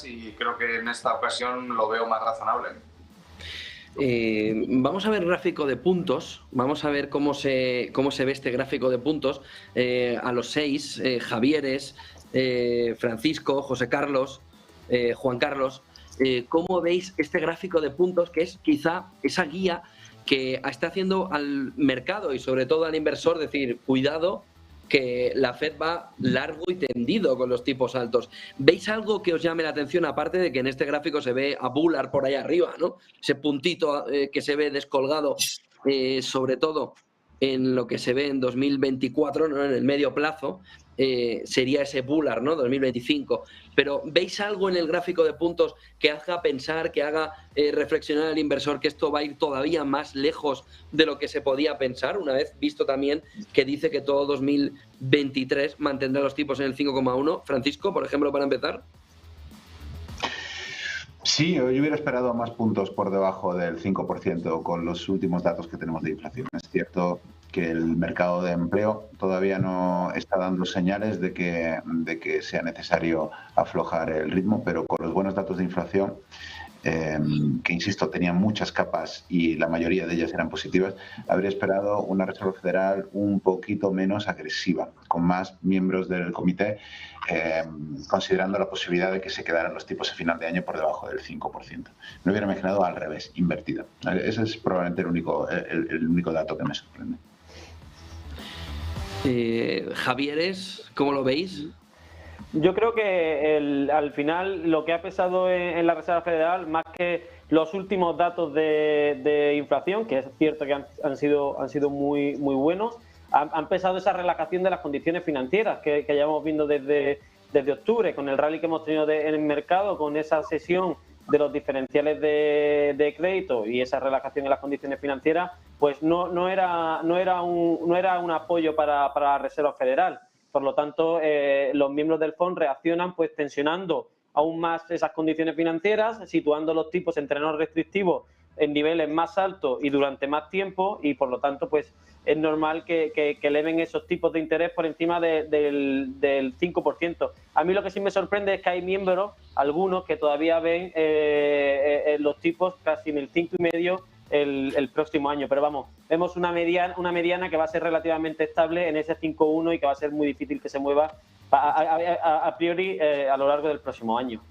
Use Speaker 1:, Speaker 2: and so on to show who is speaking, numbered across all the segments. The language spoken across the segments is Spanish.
Speaker 1: y creo que en esta ocasión lo veo más razonable.
Speaker 2: Vamos a ver el gráfico de puntos, vamos a ver cómo se ve este gráfico de puntos a los 6, Javieres, Francisco, José Carlos, Juan Carlos. ¿Cómo veis este gráfico de puntos, que es quizá esa guía que está haciendo al mercado y sobre todo al inversor decir, cuidado, que la Fed va largo y tendido con los tipos altos? ¿Veis algo que os llame la atención, aparte de que en este gráfico se ve a Bullard por ahí arriba, ¿no? Ese puntito que se ve descolgado, sobre todo en lo que se ve en 2024, ¿no? En el medio plazo, sería ese Bullard, ¿no? 2025. Pero ¿veis algo en el gráfico de puntos que haga pensar, que haga reflexionar al inversor que esto va a ir todavía más lejos de lo que se podía pensar, una vez visto también que dice que todo 2023 mantendrá los tipos en el 5,1? Francisco, por ejemplo, para empezar.
Speaker 3: Sí, yo hubiera esperado más puntos por debajo del 5% con los últimos datos que tenemos de inflación. Es cierto que el mercado de empleo todavía no está dando señales de que sea necesario aflojar el ritmo, pero con los buenos datos de inflación, que insisto, tenían muchas capas y la mayoría de ellas eran positivas, habría esperado una Reserva Federal un poquito menos agresiva, con más miembros del comité, considerando la posibilidad de que se quedaran los tipos a final de año por debajo del 5%. Me hubiera imaginado al revés, invertida. Ese es probablemente el único dato que me sorprende.
Speaker 2: Javieres, ¿cómo lo veis?
Speaker 4: Yo creo que al final lo que ha pesado en la Reserva Federal, más que los últimos datos de inflación, que es cierto que han sido muy buenos, han pesado esa relajación de las condiciones financieras que llevamos viendo desde octubre, con el rally que hemos tenido en el mercado, con esa sesión de los diferenciales de crédito y esa relajación en las condiciones financieras, pues no era un apoyo para la Reserva Federal. Por lo tanto, los miembros del FOND reaccionan pues tensionando aún más esas condiciones financieras, situando los tipos en terrenos restrictivos en niveles más altos y durante más tiempo, y por lo tanto pues es normal que eleven esos tipos de interés por encima del 5%. A mí lo que sí me sorprende es que hay miembros, algunos, que todavía ven los tipos casi en el 5,5% el próximo año, pero vamos, vemos una mediana que va a ser relativamente estable en ese 5,1 y que va a ser muy difícil que se mueva a priori a lo largo del próximo año.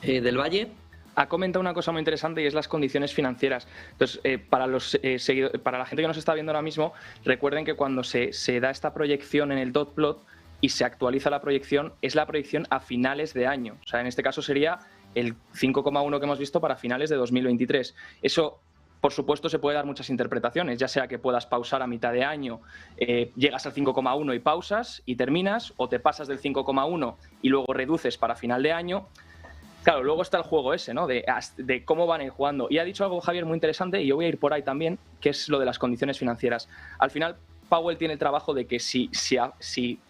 Speaker 2: Del Valle
Speaker 5: ha comentado una cosa muy interesante, y es las condiciones financieras. Entonces, para la gente que nos está viendo ahora mismo, recuerden que cuando se da esta proyección en el dot plot y se actualiza la proyección, es la proyección a finales de año. O sea, en este caso sería el 5,1 que hemos visto para finales de 2023. Eso, por supuesto, se puede dar muchas interpretaciones, ya sea que puedas pausar a mitad de año, llegas al 5,1 y pausas y terminas, o te pasas del 5,1 y luego reduces para final de año. Claro, luego está el juego ese, ¿no? De cómo van a ir jugando. Y ha dicho algo, Javier, muy interesante, y yo voy a ir por ahí también, que es lo de las condiciones financieras. Al final, Powell tiene el trabajo de que si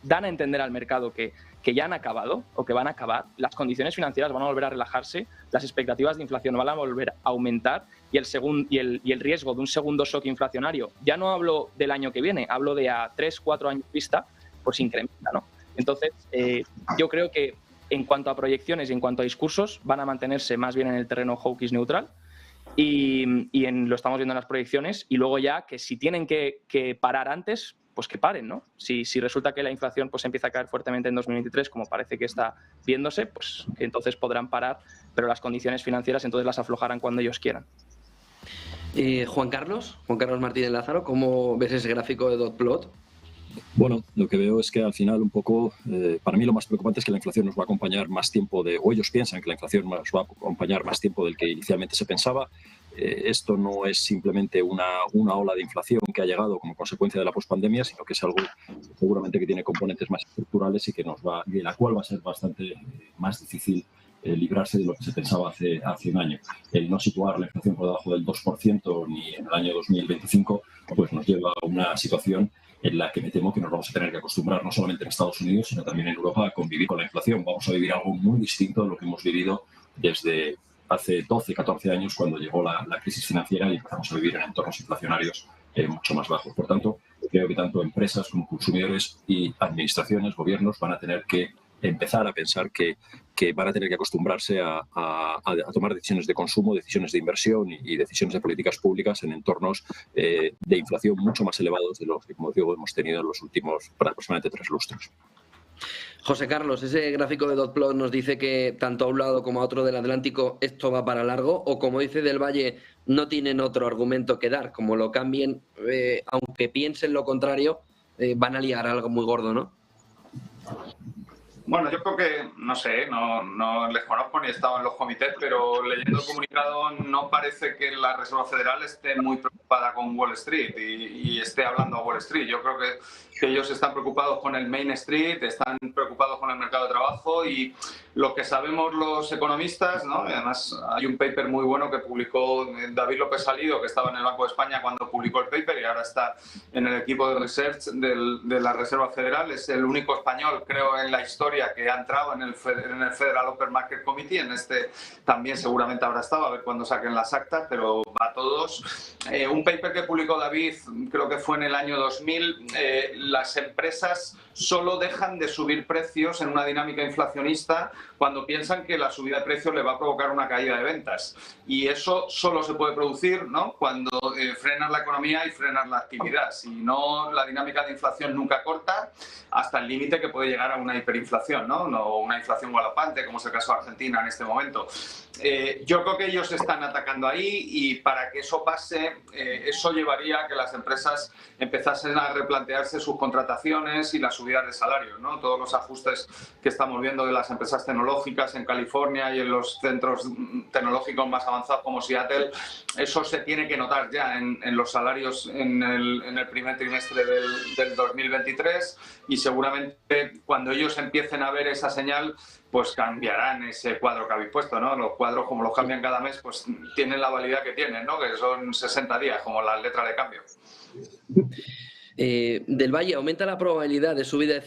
Speaker 5: dan a entender al mercado que ya han acabado o que van a acabar, las condiciones financieras van a volver a relajarse, las expectativas de inflación van a volver a aumentar y el riesgo de un segundo shock inflacionario, ya no hablo del año que viene, hablo de a 3-4 años vista, pues incrementa, ¿no? Entonces, yo creo que en cuanto a proyecciones y en cuanto a discursos, van a mantenerse más bien en el terreno hawkish neutral y lo estamos viendo en las proyecciones, y luego ya que si tienen que parar antes, pues que paren, ¿no? Si resulta que la inflación pues empieza a caer fuertemente en 2023, como parece que está viéndose, pues que entonces podrán parar, pero las condiciones financieras entonces las aflojarán cuando ellos quieran.
Speaker 2: Juan Carlos Martínez Lázaro, ¿cómo ves ese gráfico de dot plot?
Speaker 6: Bueno, lo que veo es que al final un poco, para mí lo más preocupante es que la inflación nos va a acompañar más tiempo o ellos piensan que la inflación nos va a acompañar más tiempo del que inicialmente se pensaba. Esto no es simplemente una ola de inflación que ha llegado como consecuencia de la pospandemia, sino que es algo seguramente que tiene componentes más estructurales y de la cual va a ser bastante más difícil librarse de lo que se pensaba hace un año. El no situar la inflación por debajo del 2% ni en el año 2025 pues nos lleva a una situación en la que me temo que nos vamos a tener que acostumbrar no solamente en Estados Unidos, sino también en Europa a convivir con la inflación. Vamos a vivir algo muy distinto de lo que hemos vivido desde hace 12, 14 años, cuando llegó la crisis financiera y empezamos a vivir en entornos inflacionarios mucho más bajos. Por tanto, creo que tanto empresas como consumidores y administraciones, gobiernos, van a tener que empezar a pensar que van a tener que acostumbrarse a tomar decisiones de consumo, decisiones de inversión y decisiones de políticas públicas en entornos de inflación mucho más elevados de los que, como digo, hemos tenido en los últimos aproximadamente 3 lustros.
Speaker 2: José Carlos, ese gráfico de Dotplot nos dice que tanto a un lado como a otro del Atlántico esto va para largo, o como dice Del Valle, no tienen otro argumento que dar. Como lo cambien, aunque piensen lo contrario, van a liar algo muy gordo, ¿no?
Speaker 1: Bueno, yo creo que, no sé, no les conozco ni he estado en los comités, pero leyendo el comunicado no parece que la Reserva Federal esté muy preocupada con Wall Street y esté hablando a Wall Street. Yo creo que ellos están preocupados con el Main Street, están preocupados con el mercado de trabajo y lo que sabemos los economistas, ¿no? Y además hay un paper muy bueno que publicó David López Salido, que estaba en el Banco de España cuando publicó el paper y ahora está en el equipo de research de la Reserva Federal. Es el único español, creo, en la historia que ha entrado en el Federal Open Market Committee. En este también seguramente habrá estado, a ver cuándo saquen las actas, pero va a todos. Un paper que publicó David, creo que fue en el año 2000, las empresas solo dejan de subir precios en una dinámica inflacionista cuando piensan que la subida de precios le va a provocar una caída de ventas. Y eso solo se puede producir, ¿no?, cuando frenas la economía y frenas la actividad. Si no, la dinámica de inflación nunca corta hasta el límite que puede llegar a una hiperinflación, ¿no? O una inflación galopante, como es el caso de Argentina en este momento. Yo creo que ellos están atacando ahí y para que eso pase, eso llevaría a que las empresas empezasen a replantearse sus contrataciones y las subidas de salarios, ¿no? Todos los ajustes que estamos viendo de las empresas tecnológicas en California y en los centros tecnológicos más avanzados como Seattle, eso se tiene que notar ya en los salarios en el primer trimestre del 2023 y seguramente cuando ellos empiecen a ver esa señal, pues cambiarán ese cuadro que habéis puesto, ¿no? Los cuadros, como los cambian cada mes, pues tienen la validad que tienen, ¿no? Que son 60 días, como las letras de cambio.
Speaker 2: Del Valle, ¿aumenta la probabilidad de subida de